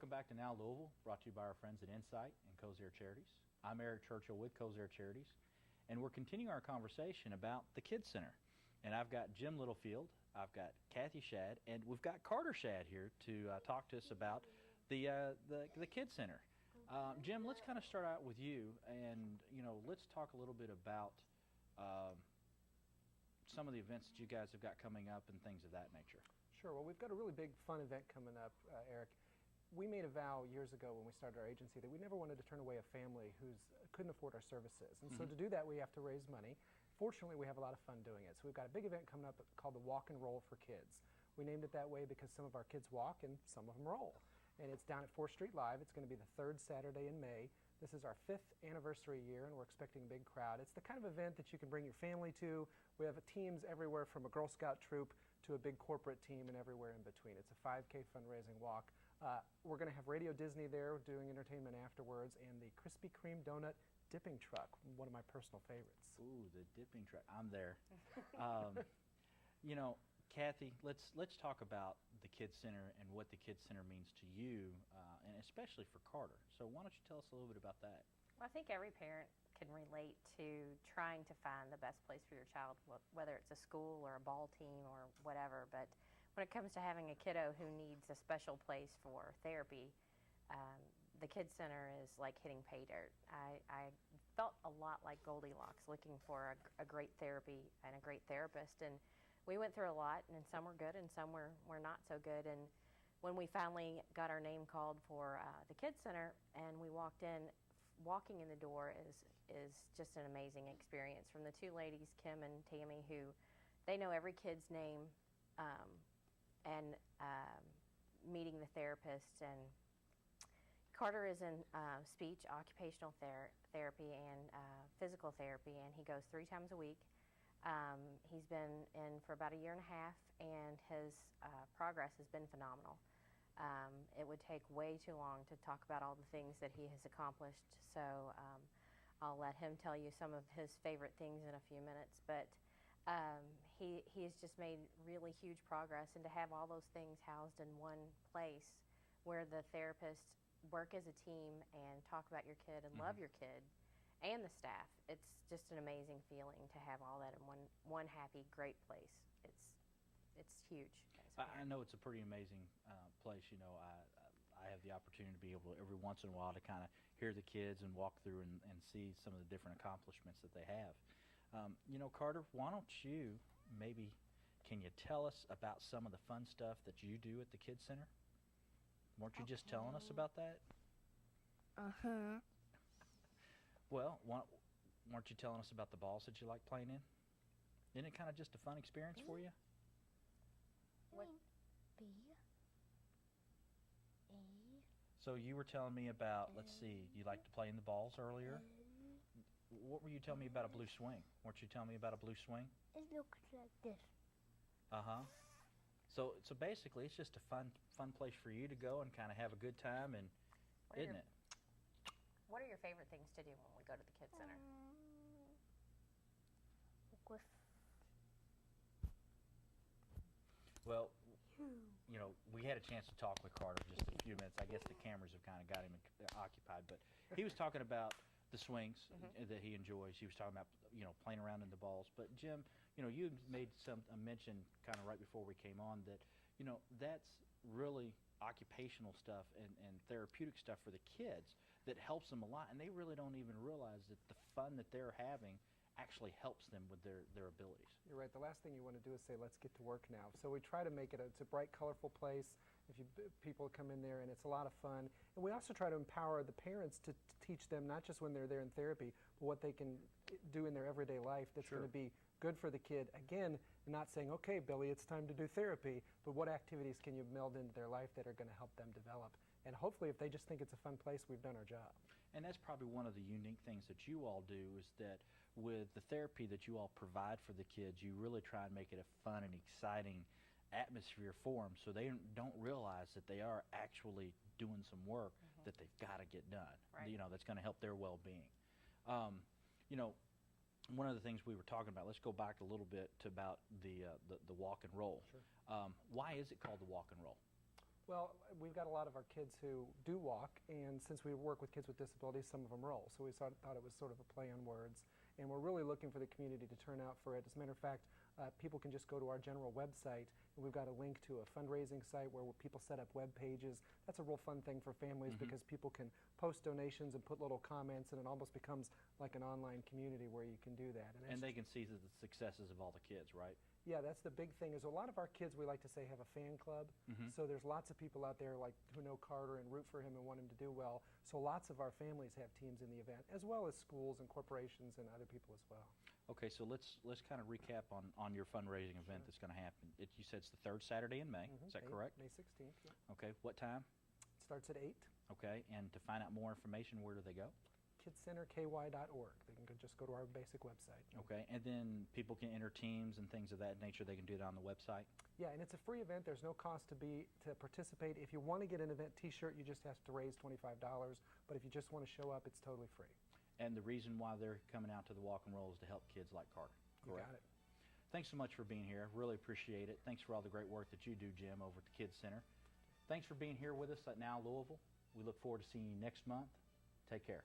Welcome back to Now Louisville, brought to you by our friends at Insight and Cozier Charities. I'm Eric Churchill with Cozier Charities, and we're continuing our conversation about the Kids Center. And I've got Jim Littlefield, I've got Kathy Shad, and we've got Carter Shad here to talk to us about the Kids Center. Jim, let's kind of start out with you, and let's talk a little bit about some of the events that you guys have got coming up and things of that nature. Sure. Well, we've got a really big fun event coming up, Eric. We made a vow years ago when we started our agency that we never wanted to turn away a family who couldn't afford our services. And so to do that, we have to raise money. Fortunately, we have a lot of fun doing it. So we've got a big event coming up called the Walk and Roll for Kids. We named it that way because some of our kids walk and some of them roll. And it's down at 4th Street Live. It's going to be the third Saturday in May. This is our 5th anniversary year, and we're expecting a big crowd. It's the kind of event that you can bring your family to. We have teams everywhere from a Girl Scout troop to a big corporate team and everywhere in between. It's a 5K fundraising walk. We're going to have Radio Disney there doing entertainment afterwards, and the Krispy Kreme donut dipping truck, one of my personal favorites. Ooh, the dipping truck. I'm there. Kathy, let's talk about the Kids Center and what the Kids Center means to you, and especially for Carter. So why don't you tell us a little bit about that? Well, I think every parent can relate to trying to find the best place for your child, whether it's a school or a ball team or whatever. But when it comes to having a kiddo who needs a special place for therapy, the Kids Center is like hitting pay dirt. I felt a lot like Goldilocks, looking for a great therapy and a great therapist. And we went through a lot, and some were good and some were not so good. And when we finally got our name called for the Kids Center and we walked in, walking in the door is just an amazing experience. From the two ladies, Kim and Tammy, who they know every kid's name, and meeting the therapist. And Carter is in speech, occupational therapy, and physical therapy, and he goes 3 times a week. He's been in for about 1.5 years, and his progress has been phenomenal. It would take way too long to talk about all the things that he has accomplished, so I'll let him tell you some of his favorite things in a few minutes. But he has just made really huge progress, and to have all those things housed in one place where the therapists work as a team and talk about your kid and love your kid, and the staff, it's just an amazing feeling to have all that in one happy, great place. It's huge. I know it's a pretty amazing place. I have the opportunity to be able to, every once in a while, to kind of hear the kids and walk through and see some of the different accomplishments that they have. Carter, why don't you can you tell us about some of the fun stuff that you do at the Kids Center? Weren't you just telling us about that? Uh-huh. Well, weren't you telling us about the balls that you like playing in? Isn't it kind of just a fun experience for you? What? B. A. So you were telling me about, let's see, you like to play in the balls earlier? What were you telling me about a blue swing? Weren't you telling me about a blue swing? It looks like this. Uh-huh. So basically, it's just a fun place for you to go and kind of have a good time, and isn't it? What are your favorite things to do when we go to the Kids Center? Well, we had a chance to talk with Carter just a few minutes. I guess the cameras have kind of got him occupied, but he was talking about the swings that he enjoys. He was talking about, playing around in the balls. But Jim, you made a mention kind of right before we came on that, that's really occupational stuff and therapeutic stuff for the kids that helps them a lot, and they really don't even realize that the fun that they're having actually helps them with their abilities. You're right. The last thing you want to do is say, let's get to work now. So we try to make it it's a bright, colorful place. People come in there, and it's a lot of fun. And we also try to empower the parents to teach them, not just when they're there in therapy, but what they can do in their everyday life that's going to be good for the kid. Again, not saying, okay, Billy, it's time to do therapy, but what activities can you meld into their life that are going to help them develop? And hopefully, if they just think it's a fun place, we've done our job. And that's probably one of the unique things that you all do, is that with the therapy that you all provide for the kids, you really try and make it a fun and exciting atmosphere for them, so they don't realize that they are actually doing some work that they've got to get done. Right. That's going to help their well-being. One of the things we were talking about, let's go back a little bit to about the walk and roll. Sure. Why is it called the walk and roll? Well, we've got a lot of our kids who do walk, and since we work with kids with disabilities, some of them roll. So we thought it was sort of a play on words, and we're really looking for the community to turn out for it. As a matter of fact, people can just go to our general website, and we've got a link to a fundraising site where people set up web pages. That's a real fun thing for families because people can post donations and put little comments, and it almost becomes like an online community where you can do that. And they can see the successes of all the kids, right? Yeah, that's the big thing is a lot of our kids, we like to say, have a fan club. So there's lots of people out there like who know Carter and root for him and want him to do well. So lots of our families have teams in the event, as well as schools and corporations and other people as well. Okay, so let's kind of recap on your fundraising event that's going to happen. You said it's the third Saturday in May. Is that correct? May 16th. Yeah. Okay, what time? It starts at 8. Okay, and to find out more information, where do they go? KidsCenterKY.org. They can just go to our basic website. Okay, and then people can enter teams and things of that nature. They can do that on the website? Yeah, and it's a free event. There's no cost to participate. If you want to get an event T-shirt, you just have to raise $25. But if you just want to show up, it's totally free. And the reason why they're coming out to the walk and roll is to help kids like Carter. Correct? You got it. Thanks so much for being here. Really appreciate it. Thanks for all the great work that you do, Jim, over at the Kids Center. Thanks for being here with us at Now Louisville. We look forward to seeing you next month. Take care.